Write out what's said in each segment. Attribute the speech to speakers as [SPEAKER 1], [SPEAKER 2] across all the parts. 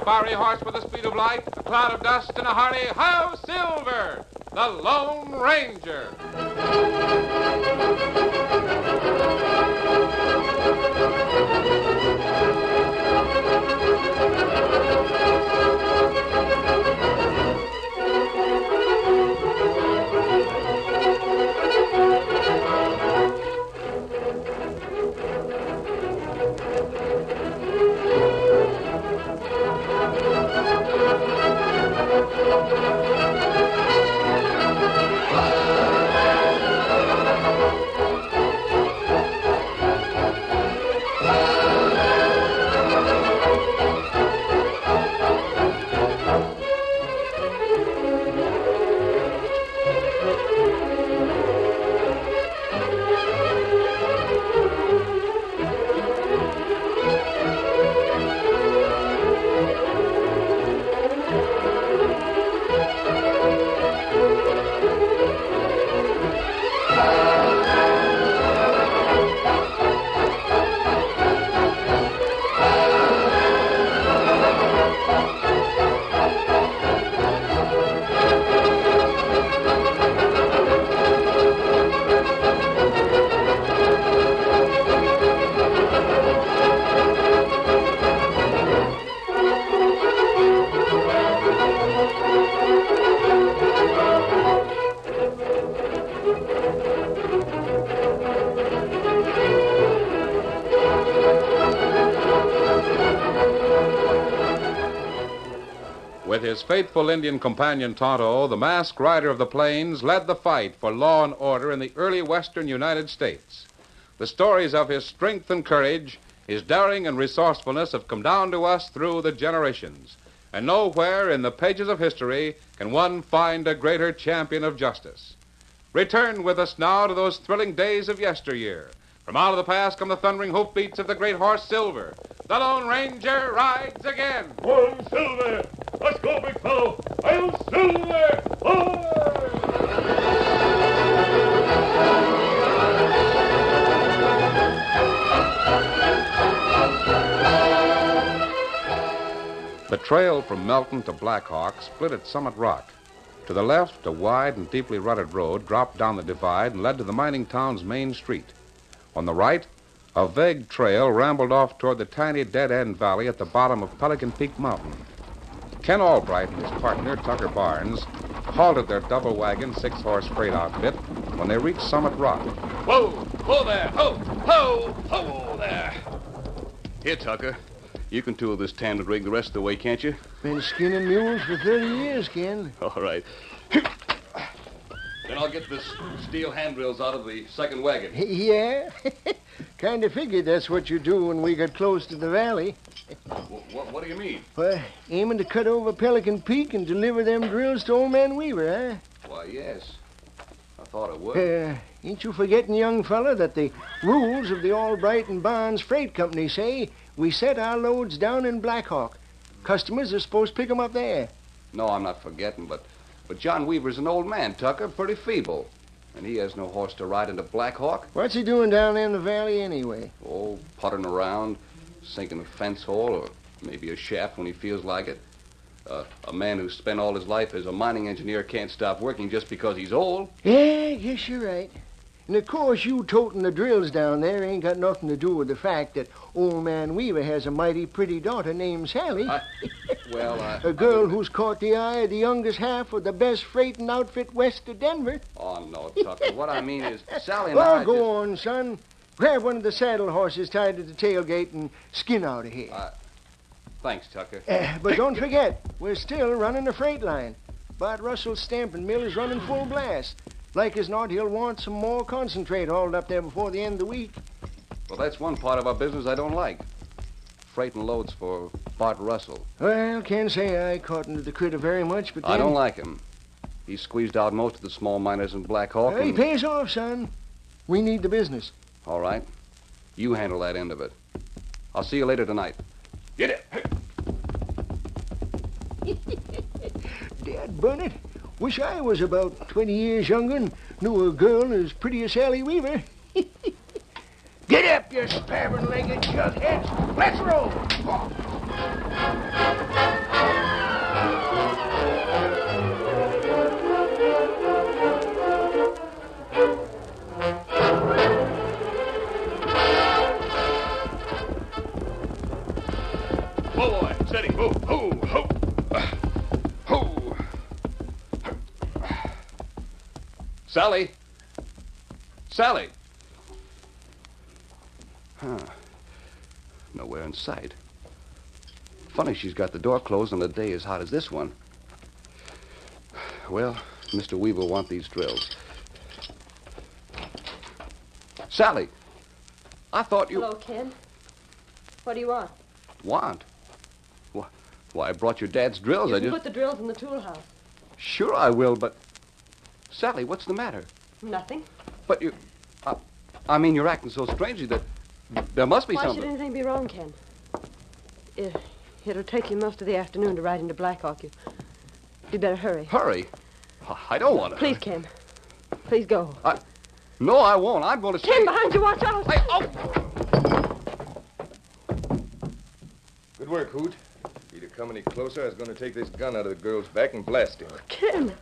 [SPEAKER 1] fiery horse with the speed of light, a cloud of dust, and a hearty "How Silver!" The Lone Ranger. With his faithful Indian companion Tonto, the masked rider of the plains led the fight for law and order in the early western United States. The stories of his strength and courage, his daring and resourcefulness have come down to us through the generations. And nowhere in the pages of history can one find a greater champion of justice. Return with us now to those thrilling days of yesteryear. From out of the past come the thundering hoofbeats of the great horse Silver. The Lone Ranger rides again.
[SPEAKER 2] One Silver! Let's go, big fellow! I'll Silver!
[SPEAKER 1] The trail from Melton to Black Hawk split at Summit Rock. To the left, a wide and deeply rutted road dropped down the divide and led to the mining town's main street. On the right, a vague trail rambled off toward the tiny dead-end valley at the bottom of Pelican Peak Mountain. Ken Albright and his partner, Tucker Barnes, halted their double-wagon, six-horse freight outfit when they reached Summit Rock.
[SPEAKER 3] Whoa! Whoa there! Ho! Ho! Ho there! Here, Tucker. You can tool this tandem rig the rest of the way, can't you?
[SPEAKER 4] Been skinning mules for 30 years, Ken.
[SPEAKER 3] All right. Then I'll get the steel handrails out of the second wagon.
[SPEAKER 4] Yeah? Kind of figured that's what you do when we got close to the valley.
[SPEAKER 3] What do you mean?
[SPEAKER 4] Well, aiming to cut over Pelican Peak and deliver them drills to old man Weaver, huh?
[SPEAKER 3] Why, yes. I thought it would.
[SPEAKER 4] Ain't you forgetting, young fella, that the rules of the Albright and Barnes Freight Company say we set our loads down in Black Hawk. Customers are supposed to pick 'em up there.
[SPEAKER 3] No, I'm not forgetting, but John Weaver's an old man, Tucker, pretty feeble. And he has no horse to ride into Black Hawk.
[SPEAKER 4] What's he doing down there in the valley anyway?
[SPEAKER 3] Oh, puttering around, sinking a fence hole, or maybe a shaft when he feels like it. A man who's spent all his life as a mining engineer can't stop working just because he's old.
[SPEAKER 4] Yeah, I guess you're right. And of course, you toting the drills down there ain't got nothing to do with the fact that old man Weaver has a mighty pretty daughter named Sally. A girl who's caught the eye of the youngest half of the best freighting outfit west of Denver.
[SPEAKER 3] Oh, no, Tucker. What I mean is, Sally and I
[SPEAKER 4] go on, son. Grab one of the saddle horses tied to the tailgate and skin out of here.
[SPEAKER 3] Thanks, Tucker.
[SPEAKER 4] But don't forget, we're still running the freight line. Bart Russell's stamping mill is running full blast. Like as not, he'll want some more concentrate hauled up there before the end of the week.
[SPEAKER 3] Well, that's one part of our business I don't like. Freighting loads for Bart Russell.
[SPEAKER 4] Well, can't say I caught into the critter very much, but
[SPEAKER 3] I don't like him. He squeezed out most of the small miners in Black Hawk.
[SPEAKER 4] He pays off, son. We need the business.
[SPEAKER 3] All right. You handle that end of it. I'll see you later tonight. Get it.
[SPEAKER 4] Dad burn it. Wish I was about 20 years younger and knew a girl as pretty as Sally Weaver. Get up, you spavined-legged jugheads. Let's roll.
[SPEAKER 2] Whoa, boy. Steady. Whoa, ho, ho.
[SPEAKER 3] Ho! Sally! Sally! Huh. Nowhere in sight. Funny she's got the door closed on a day as hot as this one. Well, Mr. Weaver will want these drills. Sally! I thought you...
[SPEAKER 5] Hello, Ken. What do you want?
[SPEAKER 3] Want? Why, I brought your dad's drills.
[SPEAKER 5] You can put the drills in the tool house.
[SPEAKER 3] Sure I will, but... Sally, what's the matter?
[SPEAKER 5] Nothing.
[SPEAKER 3] But you... I mean, you're acting so strangely that there must be
[SPEAKER 5] Why
[SPEAKER 3] something.
[SPEAKER 5] should anything be wrong, Ken? It'll take you most of the afternoon to ride into Blackhawk. You better hurry.
[SPEAKER 3] Hurry? I don't want to.
[SPEAKER 5] Please, Ken. Please go.
[SPEAKER 3] No, I won't. I'm going to stay...
[SPEAKER 5] Ken, behind you, watch out!
[SPEAKER 6] Good work, Hoot. If he'd have come any closer, I was going to take this gun out of the girl's back and blast him.
[SPEAKER 5] Ken!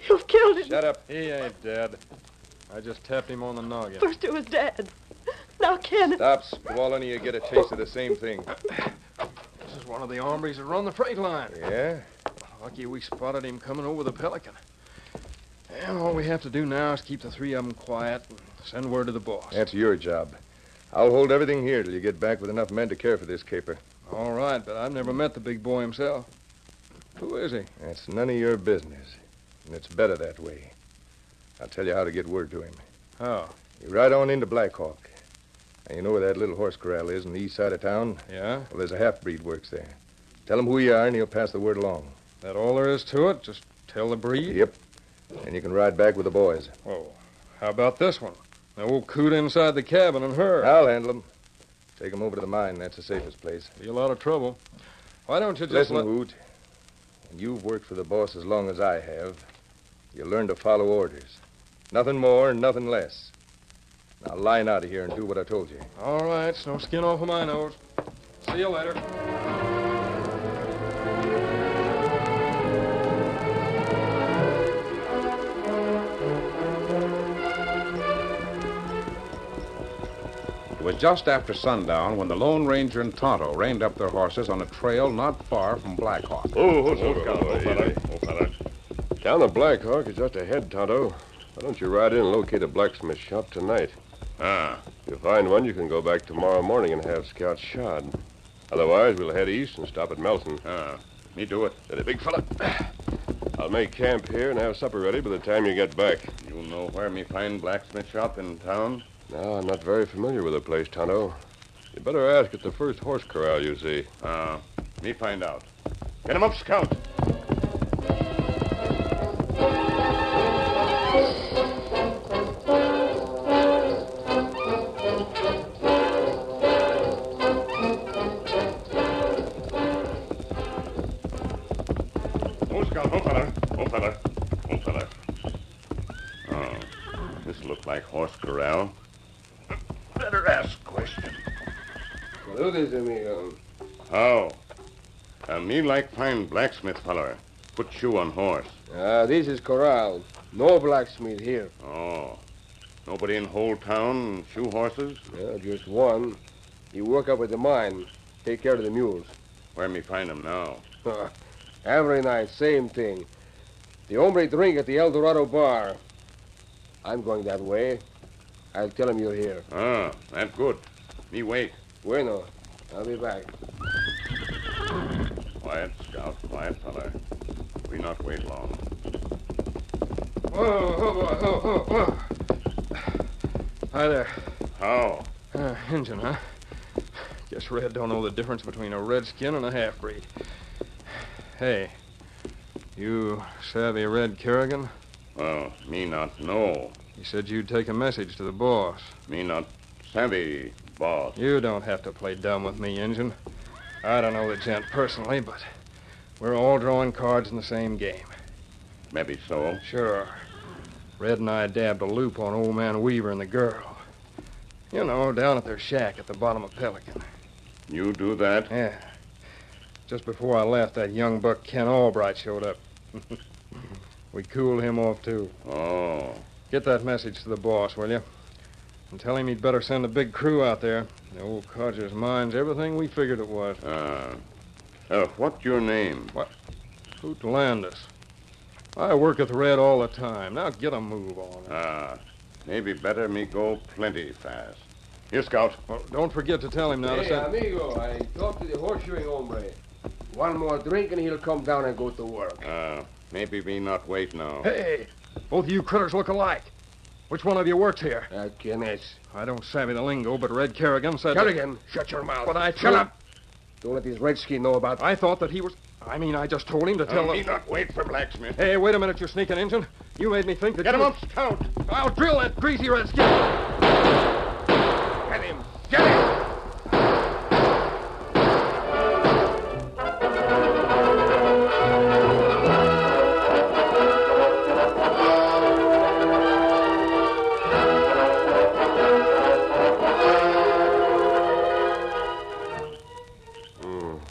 [SPEAKER 5] You've killed him.
[SPEAKER 6] Shut up.
[SPEAKER 7] He ain't dead. I just tapped him on the noggin.
[SPEAKER 5] First it was Dad. Now Ken...
[SPEAKER 6] Stop squalling or you get a taste of the same thing.
[SPEAKER 7] This is one of the hombres that run the freight line.
[SPEAKER 6] Yeah?
[SPEAKER 7] Lucky we spotted him coming over the Pelican. And all we have to do now is keep the three of them quiet and send word to the boss.
[SPEAKER 6] That's your job. I'll hold everything here till you get back with enough men to care for this caper.
[SPEAKER 7] All right, but I've never met the big boy himself. Who is he?
[SPEAKER 6] That's none of your business. And it's better that way. I'll tell you how to get word to him.
[SPEAKER 7] How?
[SPEAKER 6] You ride on into Blackhawk. And you know where that little horse corral is on the east side of town?
[SPEAKER 7] Yeah?
[SPEAKER 6] Well, there's a half-breed works there. Tell him who you are, and he'll pass the word along.
[SPEAKER 7] That all there is to it? Just tell the breed?
[SPEAKER 6] Yep. And you can ride back with the boys.
[SPEAKER 7] Oh, how about this one? The old coot inside the cabin and her.
[SPEAKER 6] I'll handle them. Take them over to the mine. That's the safest place.
[SPEAKER 7] Be a lot of trouble. Why don't you just
[SPEAKER 6] Listen, Woot. When you've worked for the boss as long as I have, you learn to follow orders. Nothing more and nothing less. Now line out of here and do what I told you.
[SPEAKER 7] All right, it's no skin off of my nose. See you later.
[SPEAKER 1] It was just after sundown when the Lone Ranger and Tonto reined up their horses on a trail not far from Blackhawk.
[SPEAKER 2] Oh, fella.
[SPEAKER 8] Down at Blackhawk is just ahead, Tonto. Why don't you ride in and locate a blacksmith shop tonight?
[SPEAKER 2] Ah.
[SPEAKER 8] If you find one, you can go back tomorrow morning and have Scout shod. Otherwise, we'll head east and stop at Melton.
[SPEAKER 2] Me do it.
[SPEAKER 8] Steady, big fella. I'll make camp here and have supper ready by the time you get back.
[SPEAKER 2] You know where me find blacksmith shop in town?
[SPEAKER 8] No, I'm not very familiar with the place, Tonto. You better ask at the first horse corral you see.
[SPEAKER 2] Me find out. Get him up, Scout. Oh, Scout. Oh, fella. Oh, this look like horse corral. Better ask question.
[SPEAKER 8] Saludes, amigo.
[SPEAKER 2] How? Me like fine blacksmith feller. Put shoe on horse.
[SPEAKER 8] This is corral. No blacksmith here.
[SPEAKER 2] Oh. Nobody in whole town shoe horses?
[SPEAKER 8] Yeah, just one. He work up at the mine. Take care of the mules.
[SPEAKER 2] Where me find him now?
[SPEAKER 8] Every night, same thing. The hombre drink at the El Dorado bar. I'm going that way. I'll tell him you're here.
[SPEAKER 2] That good. Me wait.
[SPEAKER 8] Bueno. I'll be back.
[SPEAKER 2] Quiet, Scout. Quiet, fella. We not wait long.
[SPEAKER 7] Whoa. Hi there.
[SPEAKER 2] How?
[SPEAKER 7] Injun, huh? Guess Red don't know the difference between a redskin and a half-breed. Hey, you savvy Red Kerrigan?
[SPEAKER 2] Well, me not know.
[SPEAKER 7] He said you'd take a message to the boss.
[SPEAKER 2] Me not savvy, boss.
[SPEAKER 7] You don't have to play dumb with me, Injun. I don't know the gent personally, but we're all drawing cards in the same game.
[SPEAKER 2] Maybe so.
[SPEAKER 7] Sure. Red and I dabbed a loop on old man Weaver and the girl. You know, down at their shack at the bottom of Pelican.
[SPEAKER 2] You do that?
[SPEAKER 7] Yeah. Just before I left, that young buck Ken Albright showed up. We cooled him off, too.
[SPEAKER 2] Oh.
[SPEAKER 7] Get that message to the boss, will you? and tell him he'd better send a big crew out there. The old codger's mine's everything we figured it was.
[SPEAKER 2] What's your name?
[SPEAKER 7] What? Hoot Landis. I work with Red all the time. Now get a move on.
[SPEAKER 2] Maybe better me go plenty fast. Here, Scout.
[SPEAKER 7] Well, don't forget to tell him now to
[SPEAKER 8] Hey,
[SPEAKER 7] send...
[SPEAKER 8] amigo, I talked to the horseshoeing hombre. One more drink and he'll come down and go to work.
[SPEAKER 2] Maybe we not wait now.
[SPEAKER 7] Hey, both of you critters look alike. Which one of you works here?
[SPEAKER 8] Guinness.
[SPEAKER 7] I don't savvy the lingo, but Red Kerrigan said...
[SPEAKER 8] Kerrigan, shut your mouth.
[SPEAKER 7] But I
[SPEAKER 8] Shut up. Don't let these redskins know about...
[SPEAKER 7] I thought that he was... I just told him to tell
[SPEAKER 2] Me
[SPEAKER 7] them...
[SPEAKER 2] not wait for blacksmith.
[SPEAKER 7] Hey, wait a minute, you sneaking Injun. You made me think that
[SPEAKER 2] Get
[SPEAKER 7] you...
[SPEAKER 2] him up, Scout.
[SPEAKER 7] I'll drill that greasy redskin.
[SPEAKER 8] Get him. Get him.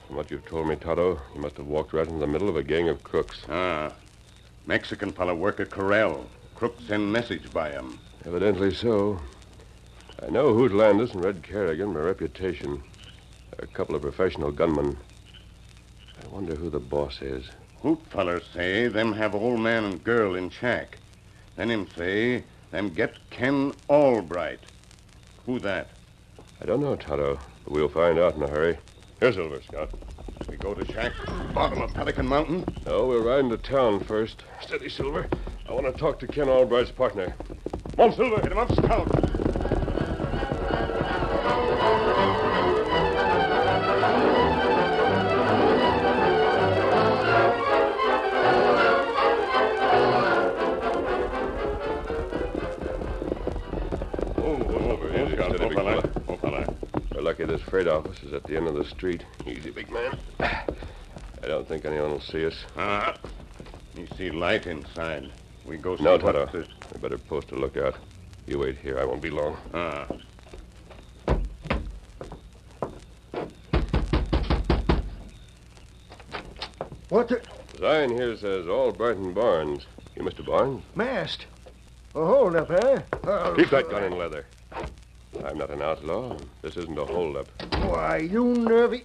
[SPEAKER 6] What you've told me, Tonto, you must have walked right into the middle of a gang of crooks.
[SPEAKER 2] Mexican fella work a corral. Crooks send message by him.
[SPEAKER 6] Evidently so. I know Hoot Landis and Red Kerrigan by reputation. They're a couple of professional gunmen. I wonder who the boss is.
[SPEAKER 2] Hoot fellers say them have old man and girl in shack. Then him say them get Ken Albright. Who that?
[SPEAKER 6] I don't know, Tonto, but we'll find out in a hurry. Here, Silver, Scout.
[SPEAKER 2] We go to shack bottom of Pelican Mountain.
[SPEAKER 6] No, we'll ride into town first. Steady, Silver. I want to talk to Ken Albright's partner. Come on, Silver.
[SPEAKER 2] Hit him up, Scout.
[SPEAKER 6] We're lucky this freight office is at the end of the street. Easy, big man. I don't think anyone will see us.
[SPEAKER 2] You see light inside. We go see
[SPEAKER 6] No,
[SPEAKER 2] what
[SPEAKER 6] Tonto.
[SPEAKER 2] the-
[SPEAKER 6] We better post a lookout. You wait here. I won't be long.
[SPEAKER 4] What the...
[SPEAKER 6] Sign here says Albright and Barnes. You Mr. Barnes?
[SPEAKER 4] Masked? Oh, hold up, huh?
[SPEAKER 6] Keep that gun in leather. I'm not an outlaw. This isn't a holdup.
[SPEAKER 4] Why, you nervy...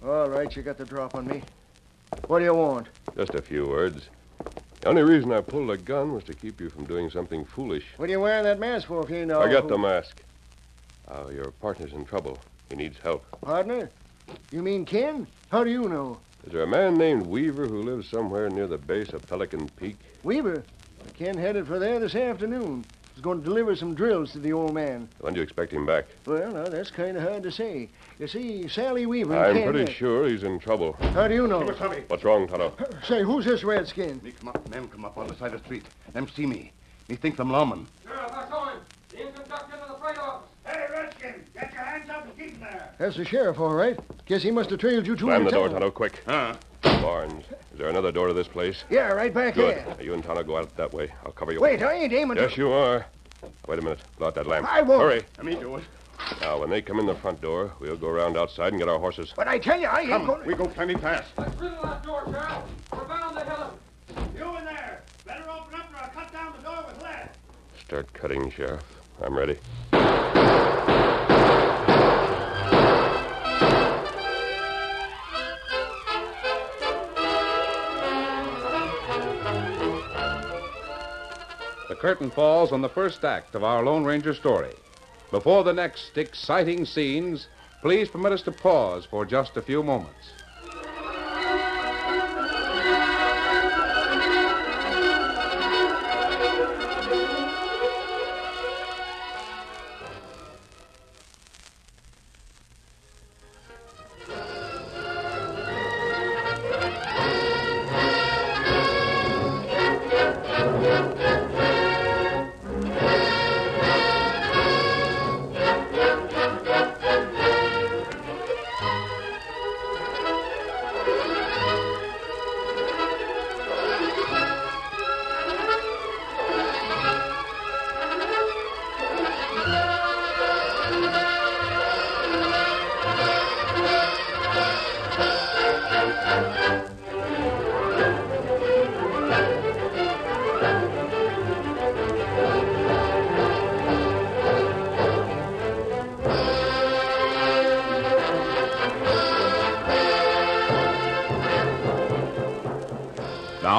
[SPEAKER 4] All right, you got the drop on me. What do you want?
[SPEAKER 6] Just a few words. The only reason I pulled a gun was to keep you from doing something foolish.
[SPEAKER 4] What are you wearing that mask for if you know...
[SPEAKER 6] Forget the mask. Your partner's in trouble. He needs help.
[SPEAKER 4] Partner? You mean Ken? How do you know?
[SPEAKER 6] Is there a man named Weaver who lives somewhere near the base of Pelican Peak?
[SPEAKER 4] Weaver? Ken headed for there this afternoon. He's going to deliver some drills to the old man.
[SPEAKER 6] When do you expect him back?
[SPEAKER 4] Well, now, that's kind of hard to say. You see, Sally Weaver and
[SPEAKER 6] I'm
[SPEAKER 4] Ken...
[SPEAKER 6] pretty sure he's in trouble.
[SPEAKER 4] How do you know?
[SPEAKER 6] What's wrong, Tonto?
[SPEAKER 4] Say, who's this redskin?
[SPEAKER 2] Men come up on the side of the street. Them see me. Me think them lawmen.
[SPEAKER 7] Sheriff, I saw him. The Injun ducked into the freight office.
[SPEAKER 9] Hey, Redskin, get your hands up and keep them there.
[SPEAKER 4] That's the sheriff, all right. Guess he must have trailed you two
[SPEAKER 6] Slam
[SPEAKER 4] in
[SPEAKER 6] the door,
[SPEAKER 4] town.
[SPEAKER 6] Tonto, quick. Barnes, is there another door to this place?
[SPEAKER 4] Yeah, right back
[SPEAKER 6] Good.
[SPEAKER 4] there.
[SPEAKER 6] Now, you and Tonto go out that way. I'll cover you.
[SPEAKER 4] Wait, I ain't aiming
[SPEAKER 6] Yes,
[SPEAKER 4] to...
[SPEAKER 6] you are. Wait a minute. Blow out that lamp.
[SPEAKER 4] I won't.
[SPEAKER 6] Hurry.
[SPEAKER 2] Let me do it.
[SPEAKER 6] Now, when they come in the front door, we'll go around outside and get our horses.
[SPEAKER 4] But I tell you, I ain't
[SPEAKER 2] Come,
[SPEAKER 4] going...
[SPEAKER 2] we go plenty fast.
[SPEAKER 7] Let's riddle that door, Sheriff. We're bound to hit him.
[SPEAKER 9] You in there. Better open up or I'll cut down the door with lead.
[SPEAKER 6] Start cutting, Sheriff. I'm ready.
[SPEAKER 1] The curtain falls on the first act of our Lone Ranger story. Before the next exciting scenes, please permit us to pause for just a few moments.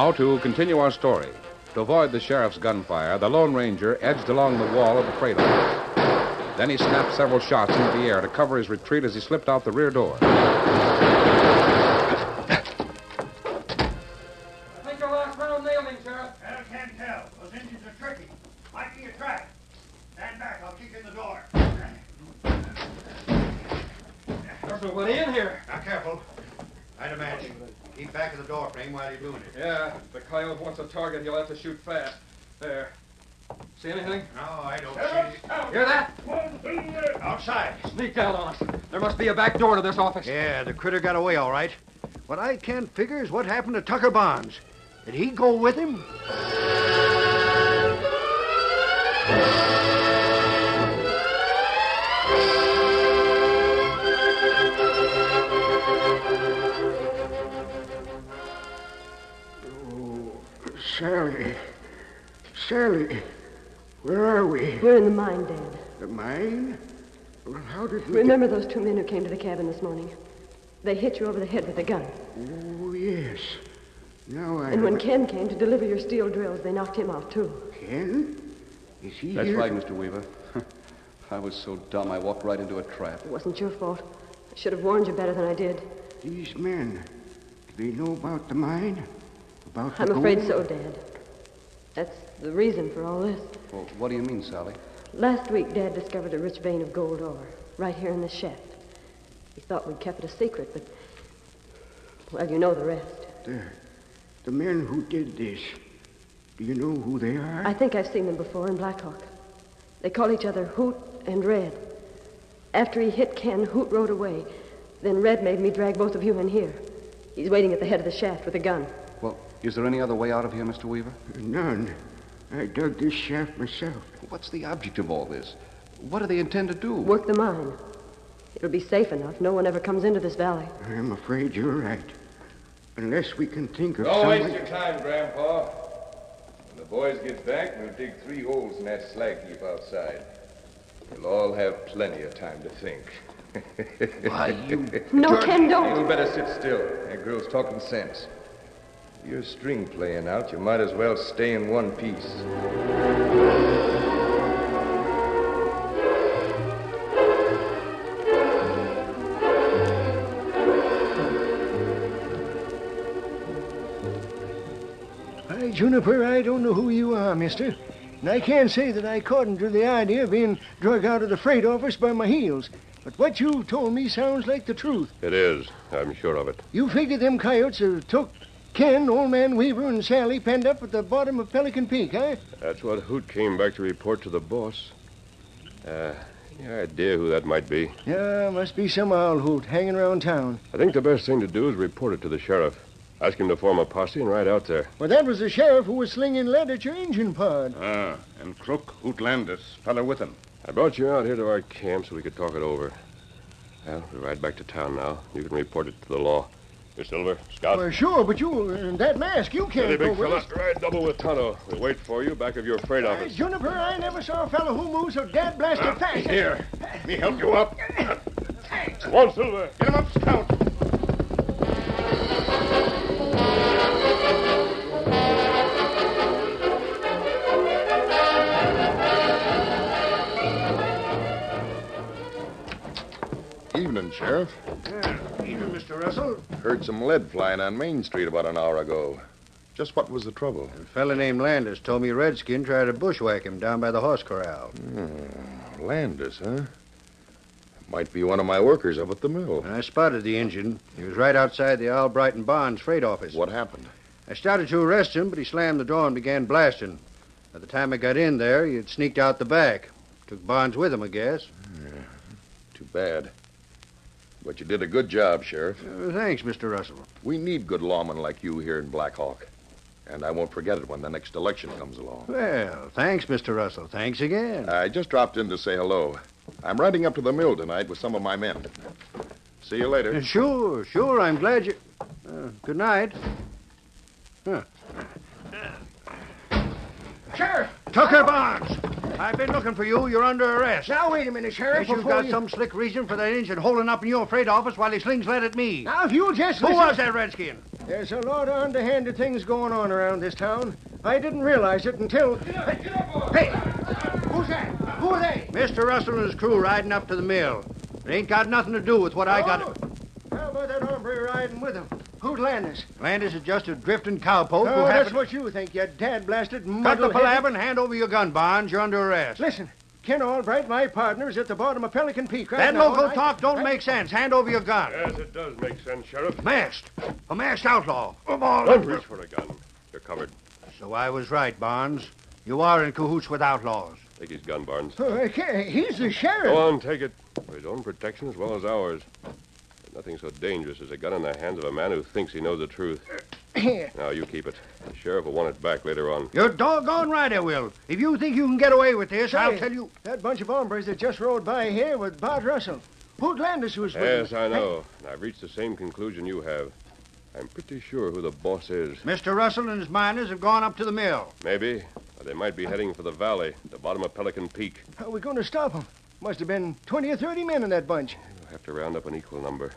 [SPEAKER 1] Now, to continue our story. To avoid the sheriff's gunfire, the Lone Ranger edged along the wall of the freight office. Then he snapped several shots into the air to cover his retreat as he slipped out the rear door.
[SPEAKER 7] I think your last round nailed him, Sheriff.
[SPEAKER 9] I can't tell. Those engines are tricky. Might be a trap. Stand back. I'll kick in the door.
[SPEAKER 7] There's nobody in here.
[SPEAKER 9] Now, careful. Light a match. Keep back of the door frame while you're doing it.
[SPEAKER 7] Yeah, if the coyote wants a target, he'll have to shoot fast. There. See anything?
[SPEAKER 9] No, I don't see.
[SPEAKER 7] Hear that?
[SPEAKER 9] Outside.
[SPEAKER 7] Sneaked out on us. There must be a back door to this office.
[SPEAKER 10] Yeah, the critter got away all right. What I can't figure is what happened to Tucker Barnes. Did he go with him?
[SPEAKER 4] Sally, where are we?
[SPEAKER 5] We're in the mine, Dad.
[SPEAKER 4] The mine? Well, how did we...
[SPEAKER 5] Remember those two men who came to the cabin this morning? They hit you over the head with a gun.
[SPEAKER 4] Oh, yes. Now I...
[SPEAKER 5] And when Ken came to deliver your steel drills, they knocked him out, too.
[SPEAKER 4] Ken? Is he
[SPEAKER 3] That's
[SPEAKER 4] here?
[SPEAKER 3] right, Mr. Weaver. I was so dumb I walked right into a trap.
[SPEAKER 5] It wasn't your fault. I should have warned you better than I did.
[SPEAKER 4] These men, do they know about the mine? About the
[SPEAKER 5] I'm afraid
[SPEAKER 4] gold?
[SPEAKER 5] so, Dad. That's the reason for all this.
[SPEAKER 3] Well, what do you mean, Sally?
[SPEAKER 5] Last week, Dad discovered a rich vein of gold ore right here in this shaft. He thought we'd kept it a secret, but... well, you know the rest.
[SPEAKER 4] The men who did this, do you know who they are?
[SPEAKER 5] I think I've seen them before in Blackhawk. They call each other Hoot and Red. After he hit Ken, Hoot rode away. Then Red made me drag both of you in here. He's waiting at the head of the shaft with a gun.
[SPEAKER 3] Well, is there any other way out of here, Mr. Weaver?
[SPEAKER 4] None. I dug this shaft myself.
[SPEAKER 3] What's the object of all this? What do they intend to do?
[SPEAKER 5] Work the mine. It'll be safe enough. No one ever comes into this valley.
[SPEAKER 4] I'm afraid you're right. Unless we can think of
[SPEAKER 6] Don't
[SPEAKER 4] some
[SPEAKER 6] waste
[SPEAKER 4] way...
[SPEAKER 6] your time, Grandpa. When the boys get back, we'll dig 3 holes in that slag heap outside. You'll all have plenty of time to think.
[SPEAKER 4] Why, you...
[SPEAKER 5] No, Ken, don't.
[SPEAKER 6] You better sit still. That girl's talking sense. Your string playing out, you might as well stay in one piece.
[SPEAKER 4] Why, Juniper, I don't know who you are, mister. And I can't say that I cotton to the idea of being drug out of the freight office by my heels. But what you told me sounds like the truth.
[SPEAKER 8] It is. I'm sure of it.
[SPEAKER 4] You figure them coyotes have took Ken, Old Man Weaver, and Sally penned up at the bottom of Pelican Peak, eh?
[SPEAKER 8] That's what Hoot came back to report to the boss. Any idea who that might be?
[SPEAKER 4] Yeah, must be some owl hoot hanging around town.
[SPEAKER 8] I think the best thing to do is report it to the sheriff. Ask him to form a posse and ride out there.
[SPEAKER 4] Well, that was the sheriff who was slinging lead at your engine pod.
[SPEAKER 2] And Crook, Hoot Landis, fella with him.
[SPEAKER 8] I brought you out here to our camp so we could talk it over. Well, we'll ride back to town now. You can report it to the law. Miss Silver, Scout.
[SPEAKER 4] Well, sure, but you, that mask, you can't
[SPEAKER 8] Steady,
[SPEAKER 4] go
[SPEAKER 8] big
[SPEAKER 4] with
[SPEAKER 8] fella.
[SPEAKER 4] us.
[SPEAKER 8] Ride double with Tonto. We'll wait for you back of your freight office.
[SPEAKER 4] Juniper, I never saw a fellow who moves so dad blasted fast.
[SPEAKER 2] Here, me help you up.
[SPEAKER 8] Come on, Silver.
[SPEAKER 2] Get him up, Scout.
[SPEAKER 11] Evening, Sheriff.
[SPEAKER 9] Evening, Mr. Russell.
[SPEAKER 11] Heard some lead flying on Main Street about an hour ago. Just what was the trouble?
[SPEAKER 10] A fella named Landis told me Redskin tried to bushwhack him down by the horse corral.
[SPEAKER 11] Landis, huh? Might be one of my workers up at the mill.
[SPEAKER 10] I spotted the engine. He was right outside the Albright and Barnes freight office.
[SPEAKER 11] What happened?
[SPEAKER 10] I started to arrest him, but he slammed the door and began blasting. By the time I got in there, he had sneaked out the back. Took Barnes with him, I guess.
[SPEAKER 11] Too bad. But you did a good job, Sheriff.
[SPEAKER 10] Thanks, Mr. Russell.
[SPEAKER 11] We need good lawmen like you here in Black Hawk. And I won't forget it when the next election comes along.
[SPEAKER 10] Well, thanks, Mr. Russell. Thanks again.
[SPEAKER 11] I just dropped in to say hello. I'm riding up to the mill tonight with some of my men. See you later.
[SPEAKER 10] Sure. I'm glad you... good night.
[SPEAKER 4] Sheriff!
[SPEAKER 10] Tucker Barnes! I've been looking for you. You're under arrest.
[SPEAKER 4] Now, wait a minute, Sheriff.
[SPEAKER 10] You've got some slick reason for that engine holding up in your freight office while he slings lead at me.
[SPEAKER 4] Now, if you'll just
[SPEAKER 10] Who
[SPEAKER 4] listen...
[SPEAKER 10] was that redskin?
[SPEAKER 4] There's a lot of underhanded things going on around this town. I didn't realize it until... Get up, hey! Who's that? Who are they?
[SPEAKER 10] Mr. Russell and his crew riding up to the mill. It ain't got nothing to do with what I got...
[SPEAKER 4] How about that hombre riding with him? Who's Landis?
[SPEAKER 10] Landis is just a drifting cowpoke
[SPEAKER 4] Oh, that's what you think, you dad-blasted
[SPEAKER 10] Cut the
[SPEAKER 4] muddlehead.
[SPEAKER 10] palaver and hand over your gun, Barnes. You're under arrest.
[SPEAKER 4] Listen, Ken Albright, my partner, is at the bottom of Pelican Peak right
[SPEAKER 10] That
[SPEAKER 4] now.
[SPEAKER 10] local talk don't make sense. Hand over your gun.
[SPEAKER 12] Yes, it does make sense, Sheriff.
[SPEAKER 10] Masked. A masked outlaw.
[SPEAKER 12] Don't reach for a gun. You're covered.
[SPEAKER 10] So I was right, Barnes. You are in cahoots with outlaws.
[SPEAKER 12] Take his gun, Barnes.
[SPEAKER 4] He's the sheriff.
[SPEAKER 12] Go on, take it. For his own protection as well as ours. There's nothing so dangerous as a gun in the hands of a man who thinks he knows the truth. Now, you keep it. The sheriff will want it back later on.
[SPEAKER 10] You're doggone right, I will. If you think you can get away with this, I'll tell you...
[SPEAKER 4] That bunch of hombres that just rode by here with Bart Russell. Who'd Landis was with
[SPEAKER 12] Yes,
[SPEAKER 4] him?
[SPEAKER 12] I know. And I've reached the same conclusion you have. I'm pretty sure who the boss is.
[SPEAKER 10] Mr. Russell and his miners have gone up to the mill.
[SPEAKER 12] Maybe. Or they might be heading for the valley, the bottom of Pelican Peak.
[SPEAKER 4] How are we going to stop them? Must have been 20 or 30 men in that bunch.
[SPEAKER 12] We'll have to round up an equal number.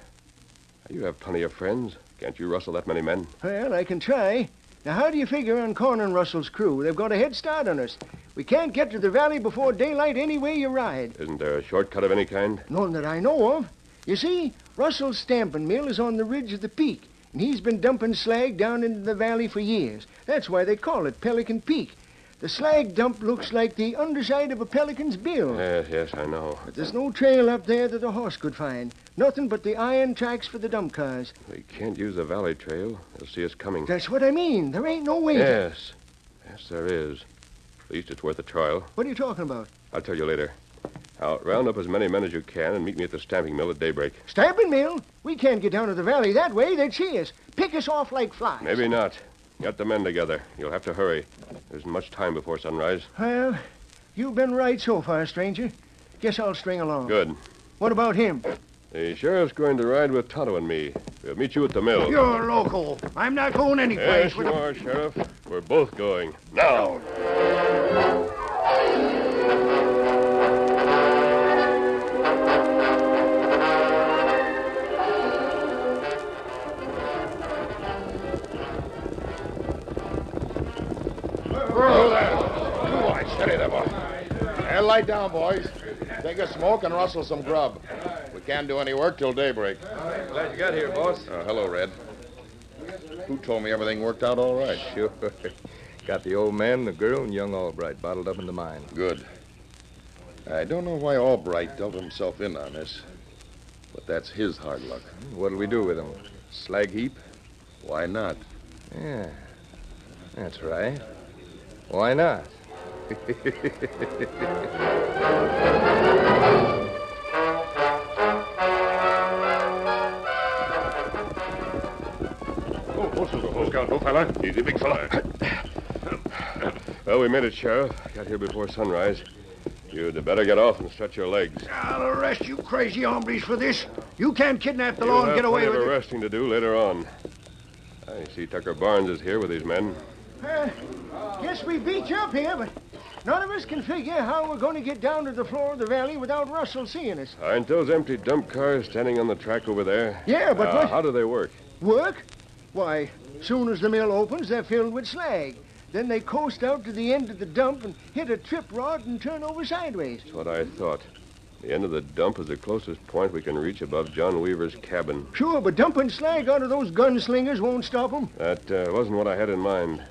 [SPEAKER 12] You have plenty of friends. Can't you rustle that many men?
[SPEAKER 4] Well, I can try. Now, how do you figure on cornering Russell's crew? They've got a head start on us. We can't get to the valley before daylight any way you ride.
[SPEAKER 12] Isn't there a shortcut of any kind?
[SPEAKER 4] None that I know of. You see, Russell's stamping mill is on the ridge of the peak, and he's been dumping slag down into the valley for years. That's why they call it Pelican Peak. The slag dump looks like the underside of a pelican's bill.
[SPEAKER 12] Yes, I know.
[SPEAKER 4] But there's no trail up there that a horse could find. Nothing but the iron tracks for the dump cars.
[SPEAKER 12] We can't use the valley trail. They'll see us coming.
[SPEAKER 4] That's what I mean. There ain't no way.
[SPEAKER 12] Yes, there is. At least it's worth a trial.
[SPEAKER 4] What are you talking about?
[SPEAKER 12] I'll tell you later. Now, round up as many men as you can and meet me at the stamping mill at daybreak.
[SPEAKER 4] Stamping mill? We can't get down to the valley that way. They'd see us. Pick us off like flies.
[SPEAKER 12] Maybe not. Get the men together. You'll have to hurry. There isn't much time before sunrise.
[SPEAKER 4] Well, you've been right so far, stranger. Guess I'll string along.
[SPEAKER 12] Good.
[SPEAKER 4] What about him?
[SPEAKER 12] The sheriff's going to ride with Tonto and me. We'll meet you at the mill.
[SPEAKER 10] You're local. I'm not going anyplace.
[SPEAKER 12] Yes, you are, Sheriff. We're both going. Now.
[SPEAKER 11] Steady there, boy. Hey, lie down, boys. Take a smoke and rustle some grub. We can't do any work till daybreak.
[SPEAKER 6] Glad you got here, boss.
[SPEAKER 11] Hello, Red. Who told me everything worked out all right?
[SPEAKER 6] Sure. Got the old man, the girl, and young Albright bottled up in the mine.
[SPEAKER 11] Good. I don't know why Albright dealt himself in on this, but that's his hard luck.
[SPEAKER 6] What'll we do with him? Slag heap?
[SPEAKER 11] Why not?
[SPEAKER 6] Yeah, that's right. Why not?
[SPEAKER 12] Look out, no fella. Easy, big fella. Well, we made it, Sheriff. Got here before sunrise. You'd better get off and stretch your legs.
[SPEAKER 10] I'll arrest you crazy hombres for this. You can't kidnap the law and get away with it.
[SPEAKER 12] You'll have arresting to do later on. I see Tucker Barnes is here with his men.
[SPEAKER 4] Guess we beat you up here, but none of us can figure how we're going to get down to the floor of the valley without Russell seeing us.
[SPEAKER 12] Aren't those empty dump cars standing on the track over there?
[SPEAKER 4] Yeah, but what...
[SPEAKER 12] How do they work?
[SPEAKER 4] Work? Why, soon as the mill opens, they're filled with slag. Then they coast out to the end of the dump and hit a trip rod and turn over sideways.
[SPEAKER 12] That's what I thought. The end of the dump is the closest point we can reach above John Weaver's cabin.
[SPEAKER 4] Sure, but dumping slag out of those gunslingers won't stop them.
[SPEAKER 12] That wasn't what I had in mind.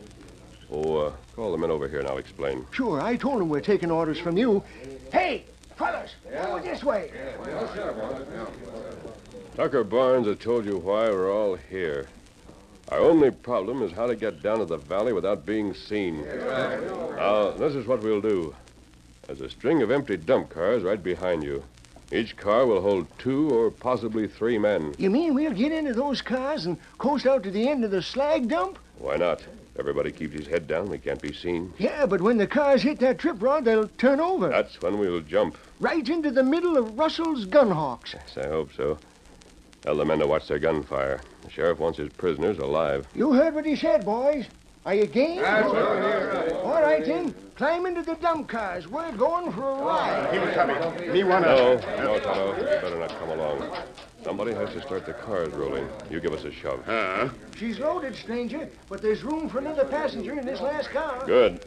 [SPEAKER 12] Oh, call the men over here and I'll explain.
[SPEAKER 4] Sure, I told them we're taking orders from you. Hey, fellas, over this way.
[SPEAKER 12] Tucker Barnes has told you why we're all here. Our only problem is how to get down to the valley without being seen. Now, this is what we'll do. There's a string of empty dump cars right behind you. Each car will hold 2 or possibly 3 men.
[SPEAKER 4] You mean we'll get into those cars and coast out to the end of the slag dump?
[SPEAKER 12] Why not? Everybody keeps his head down. We can't be seen.
[SPEAKER 4] Yeah, but when the cars hit that trip rod, they'll turn over.
[SPEAKER 12] That's when we'll jump.
[SPEAKER 4] Right into the middle of Russell's gunhawks.
[SPEAKER 12] Yes, I hope so. Tell the men to watch their gunfire. The sheriff wants his prisoners alive.
[SPEAKER 4] You heard what he said, boys. Are you game?
[SPEAKER 2] That's what we're here.
[SPEAKER 4] All right, then. Climb into the dump cars. We're going for a ride.
[SPEAKER 11] Keep it coming. Me one
[SPEAKER 12] No, Tonto. You better not come along. Somebody has to start the cars rolling. You give us a shove.
[SPEAKER 4] She's loaded, stranger, but there's room for another passenger in this last car.
[SPEAKER 12] Good.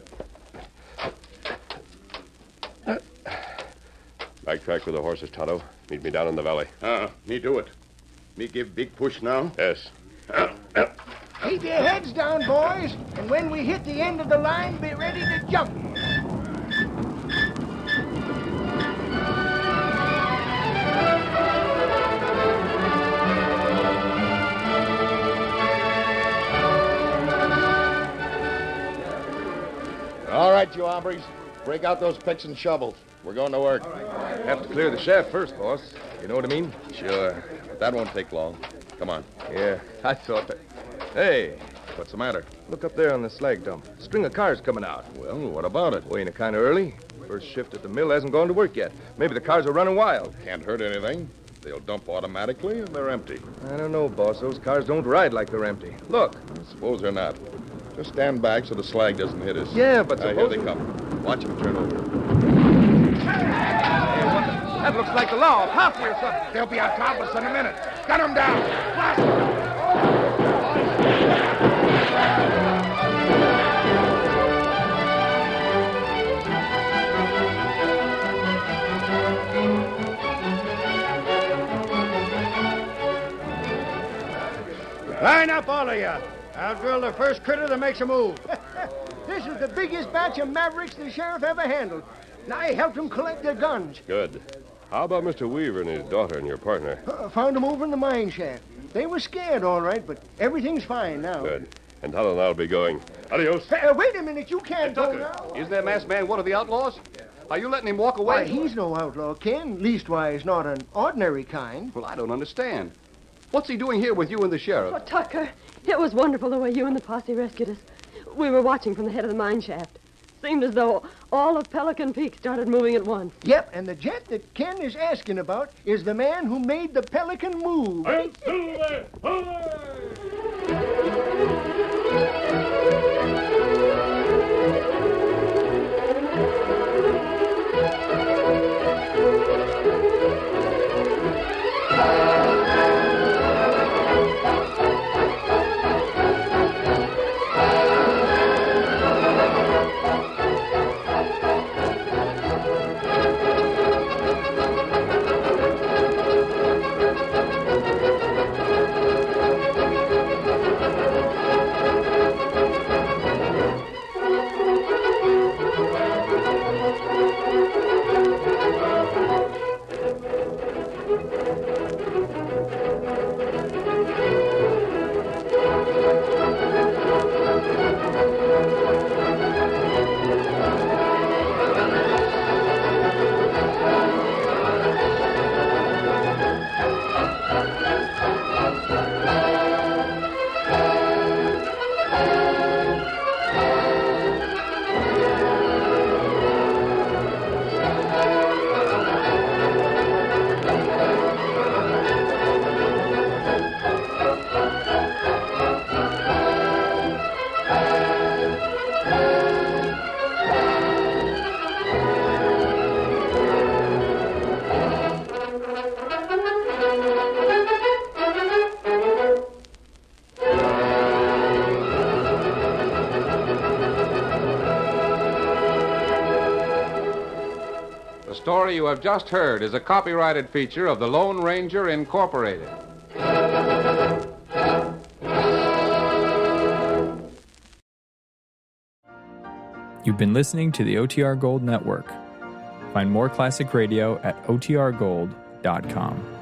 [SPEAKER 12] Backtrack with the horses, Tonto. Meet me down in the valley.
[SPEAKER 2] Me do it. Me give big push now?
[SPEAKER 12] Yes.
[SPEAKER 4] Keep your heads down, boys, and when we hit the end of the line, be ready to jump.
[SPEAKER 11] All right, you hombres. Break out those picks and shovels. We're going to work.
[SPEAKER 6] Have to clear the shaft first, boss. You know what I mean?
[SPEAKER 11] Sure. But that won't take long. Come on.
[SPEAKER 6] Yeah, I thought that. Hey,
[SPEAKER 11] What's the matter?
[SPEAKER 6] look up there on the slag dump. A string of cars coming out.
[SPEAKER 11] Well, what about it?
[SPEAKER 6] Well, ain't it kind of early? First shift at the mill hasn't gone to work yet. Maybe the cars are running wild.
[SPEAKER 11] Can't hurt anything. They'll dump automatically and they're empty.
[SPEAKER 6] I don't know, boss. Those cars don't ride like they're empty. Look.
[SPEAKER 11] I suppose they're not. Just stand back so the slag doesn't hit us.
[SPEAKER 6] Yeah, but
[SPEAKER 11] Here
[SPEAKER 6] suppose...
[SPEAKER 11] they come. Watch them turn over.
[SPEAKER 6] That looks like the law of posse or something.
[SPEAKER 11] They'll be on top of us in a minute. Gun them down. Blast them.
[SPEAKER 10] Line up, all of you. I'll drill the first critter that makes a move.
[SPEAKER 4] This is the biggest batch of mavericks the sheriff ever handled. And I helped him collect their guns.
[SPEAKER 12] Good. How about Mr. Weaver and his daughter and your partner?
[SPEAKER 4] Found them over in the mine shaft. They were scared, all right, but everything's fine now.
[SPEAKER 12] Good. And Tonto and I'll be going. Adios.
[SPEAKER 4] Wait a minute. You can't go now.
[SPEAKER 3] Is that masked man one of the outlaws? Are you letting him walk away?
[SPEAKER 4] Why, he's no outlaw, Ken. Leastwise, not an ordinary kind.
[SPEAKER 3] Well, I don't understand. What's he doing here with you and the sheriff?
[SPEAKER 5] Oh, Tucker, it was wonderful the way you and the posse rescued us. We were watching from the head of the mine shaft. Seemed as though all of Pelican Peak started moving at once.
[SPEAKER 4] Yep, and the jet that Ken is asking about is the man who made the Pelican move.
[SPEAKER 1] The story you have just heard is a copyrighted feature of the Lone Ranger Incorporated.
[SPEAKER 13] You've been listening to the OTR Gold Network. Find more classic radio at otrgold.com.